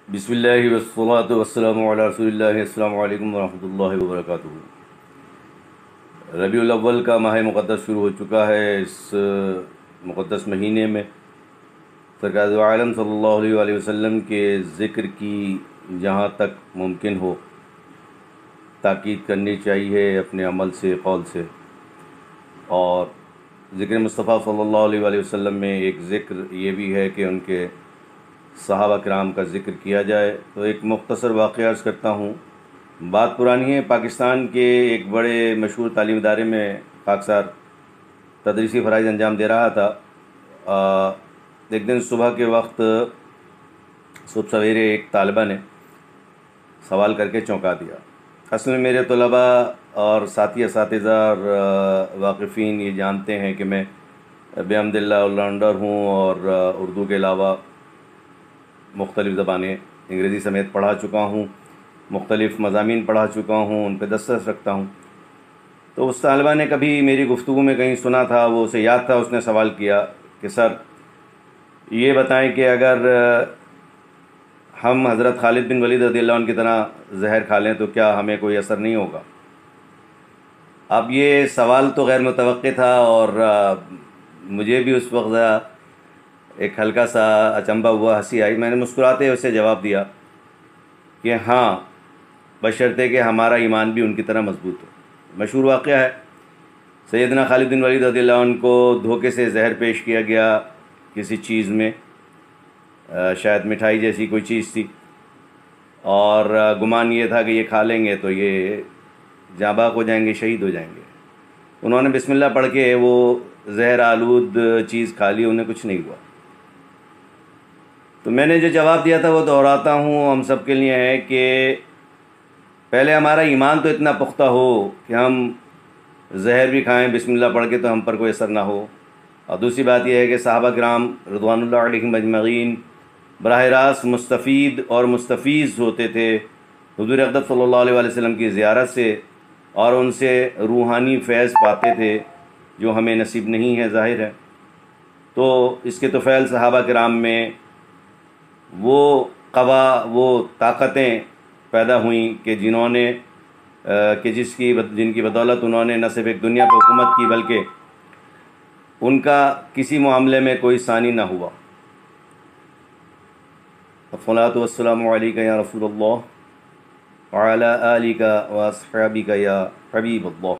بسم اللہ والصلاۃ والسلام علی رسول اللہ۔ السلام علیکم ورحمۃ اللہ وبرکاتہ۔ ربیع الاول کا ماہ مقدس شروع ہو چکا ہے۔ اس مقدس مہینے میں سرکار دو عالم صلی اللہ علیہ وآلہ وسلم کے ذکر کی جہاں تک ممکن ہو تاکید کرنی چاہیے اپنے عمل سے، قول سے۔ اور ذکر مصطفیٰ صلی اللہ علیہ وآلہ وسلم میں ایک ذکر یہ بھی ہے کہ ان کے صحابہ کرام کا ذکر کیا جائے۔ تو ایک مختصر واقعہ عرض کرتا ہوں۔ بات پرانی ہے، پاکستان کے ایک بڑے مشہور تعلیمی ادارے میں خاکسار تدریسی فرائض انجام دے رہا تھا۔ ایک دن صبح کے وقت صبح سویرے ایک طالبہ نے سوال کر کے چونکا دیا۔ اصل میں میرے طلباء اور ساتھی اساتذہ اور واقفین یہ جانتے ہیں کہ میں بحمد اللہ آل راؤنڈر ہوں، اور اردو کے علاوہ مختلف زبانیں انگریزی سمیت پڑھا چکا ہوں، مختلف مضامین پڑھا چکا ہوں، ان پہ دسترس رکھتا ہوں۔ تو اس طالبہ نے کبھی میری گفتگو میں کہیں سنا تھا، وہ اسے یاد تھا، اس نے سوال کیا کہ سر یہ بتائیں کہ اگر ہم حضرت خالد بن ولید رضی اللہ عنہ کی طرح زہر کھا لیں تو کیا ہمیں کوئی اثر نہیں ہوگا؟ اب یہ سوال تو غیر متوقع تھا، اور مجھے بھی اس وقت ایک ہلکا سا اچنبھا ہوا، ہنسی آئی۔ میں نے مسکراتے اسے جواب دیا کہ ہاں، بشرطے کہ ہمارا ایمان بھی ان کی طرح مضبوط ہو۔ مشہور واقعہ ہے، سیدنا خالد بن ولید رضی اللہ عنہ کو دھوکے سے زہر پیش کیا گیا کسی چیز میں، شاید مٹھائی جیسی کوئی چیز تھی، اور گمان یہ تھا کہ یہ کھا لیں گے تو یہ جاں بحق ہو جائیں گے، شہید ہو جائیں گے۔ انہوں نے بسم اللہ پڑھ کے وہ زہر آلود چیز کھا لی، انہیں کچھ نہیں ہوا۔ تو میں نے جو جواب دیا تھا وہ دہراتا ہوں، ہم سب کے لیے ہے کہ پہلے ہمارا ایمان تو اتنا پختہ ہو کہ ہم زہر بھی کھائیں بسم اللہ پڑھ کے تو ہم پر کوئی اثر نہ ہو۔ اور دوسری بات یہ ہے کہ صحابہ کرام رضوان اللہ علیہم اجمعین براہ راست مستفید اور مستفیض ہوتے تھے حضور اقدس صلی اللہ علیہ وآلہ وسلم کی زیارت سے، اور ان سے روحانی فیض پاتے تھے جو ہمیں نصیب نہیں ہے، ظاہر ہے۔ تو اس کے طفیل صحابہ کرام میں وہ وہ طاقتیں پیدا ہوئیں کہ جنہوں نے جن کی بدولت انہوں نے نہ صرف ایک دنیا پہ حکومت کی بلکہ ان کا کسی معاملے میں کوئی ثانی نہ ہوا۔ الصلاۃ والسلام علیک یا رسول اللہ وعلی آلک واصحابک یا حبیب اللہ۔